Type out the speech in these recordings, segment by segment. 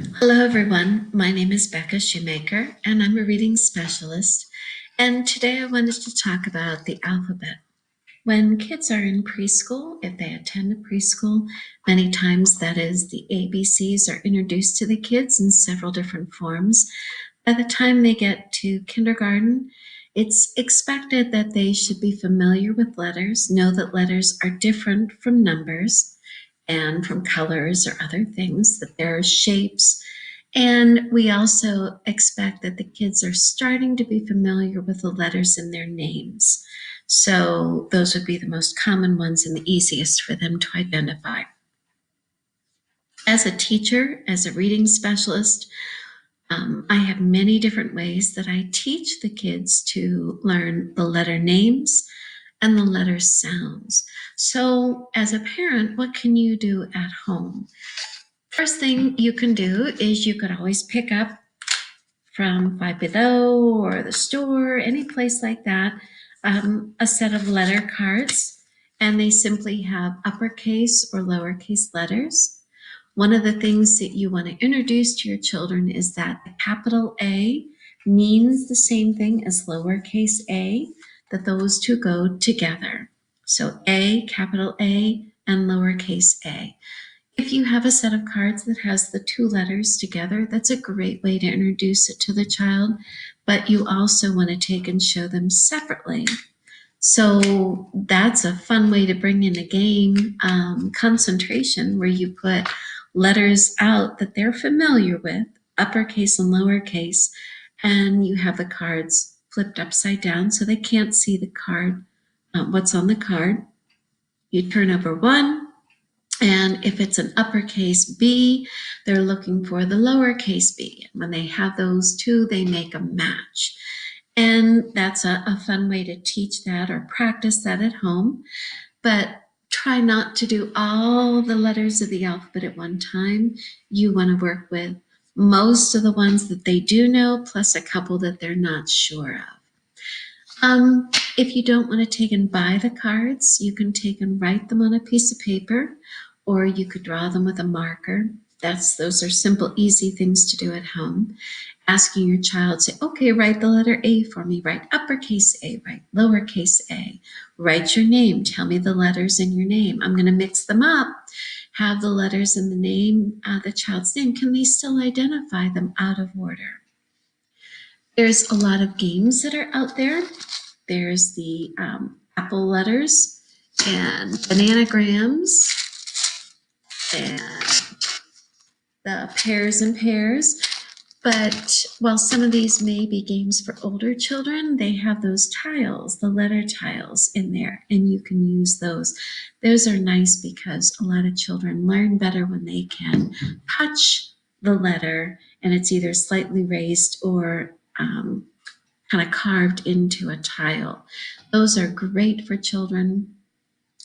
Hello, everyone. My name is Becca Shoemaker, and I'm a reading specialist. And today I wanted to talk about the alphabet. When kids are in preschool, if they attend a preschool, many times that is the ABCs are introduced to the kids in several different forms. By the time they get to kindergarten, it's expected that they should be familiar with letters, know that letters are different from numbers and from colors or other things, that there are shapes. And we also expect that the kids are starting to be familiar with the letters in their names. So those would be the most common ones and the easiest for them to identify. As a teacher, as a reading specialist, I have many different ways that I teach the kids to learn the letter names and the letter sounds. So as a parent, what can you do at home? First thing you can do is you could always pick up from Five Below or the store, any place like that, a set of letter cards, and they simply have uppercase or lowercase letters. One of the things that you want to introduce to your children is that the capital A means the same thing as lowercase a, that those two go together. So A, capital A, and lowercase a. If you have a set of cards that has the two letters together, that's a great way to introduce it to the child, but you also want to take and show them separately. So that's a fun way to bring in a game concentration where you put letters out that they're familiar with, uppercase and lowercase, and you have the cards flipped upside down so they can't see the card, what's on the card. You turn over one, and if it's an uppercase B, they're looking for the lowercase b. And when they have those two, they make a match. And that's a fun way to teach that or practice that at home. But try not to do all the letters of the alphabet at one time. You want to work with most of the ones that they do know, plus a couple that they're not sure of. If you don't want to take and buy the cards, you can take and write them on a piece of paper, or you could draw them with a marker. Those are simple, easy things to do at home. Asking your child, say, okay, write the letter A for me, write uppercase A, write lowercase a, write your name, tell me the letters in your name. I'm going to mix them up, have the letters in the name, the child's name. Can they still identify them out of order? There's a lot of games that are out there. There's the apple letters and bananagrams and the pairs and pairs. But while some of these may be games for older children, they have those tiles, the letter tiles in there, and you can use those. Those are nice because a lot of children learn better when they can touch the letter and it's either slightly raised or kind of carved into a tile. Those are great for children.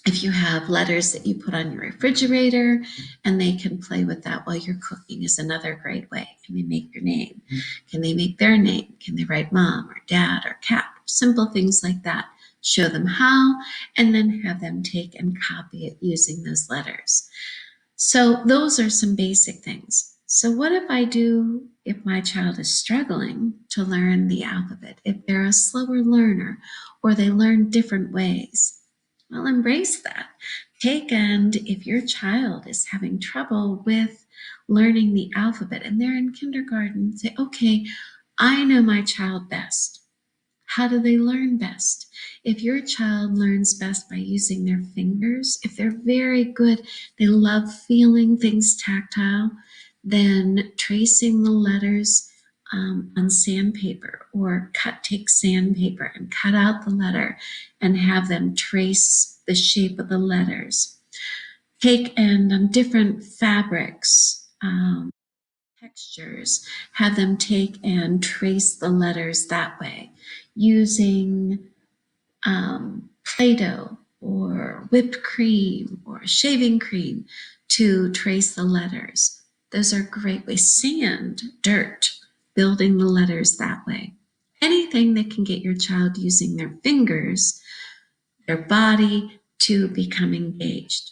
If you have letters that you put on your refrigerator and they can play with that while you're cooking is another great way. Can they make your name? Can they make their name? Can they write mom or dad or cat? Simple things like that. Show them how and then have them take and copy it using those letters. So those are some basic things. So what if my child is struggling to learn the alphabet, if they're a slower learner or they learn different ways? Well, embrace that. If your child is having trouble with learning the alphabet and they're in kindergarten, say, okay, I know my child best. How do they learn best? If your child learns best by using their fingers, if they're very good, they love feeling things tactile, then tracing the letters on sandpaper or take sandpaper and cut out the letter and have them trace the shape of the letters. Take and on different fabrics, textures, have them take and trace the letters that way using Play-Doh or whipped cream or shaving cream to trace the letters. Those are great ways. Sand, dirt, building the letters that way. Anything that can get your child using their fingers, their body to become engaged.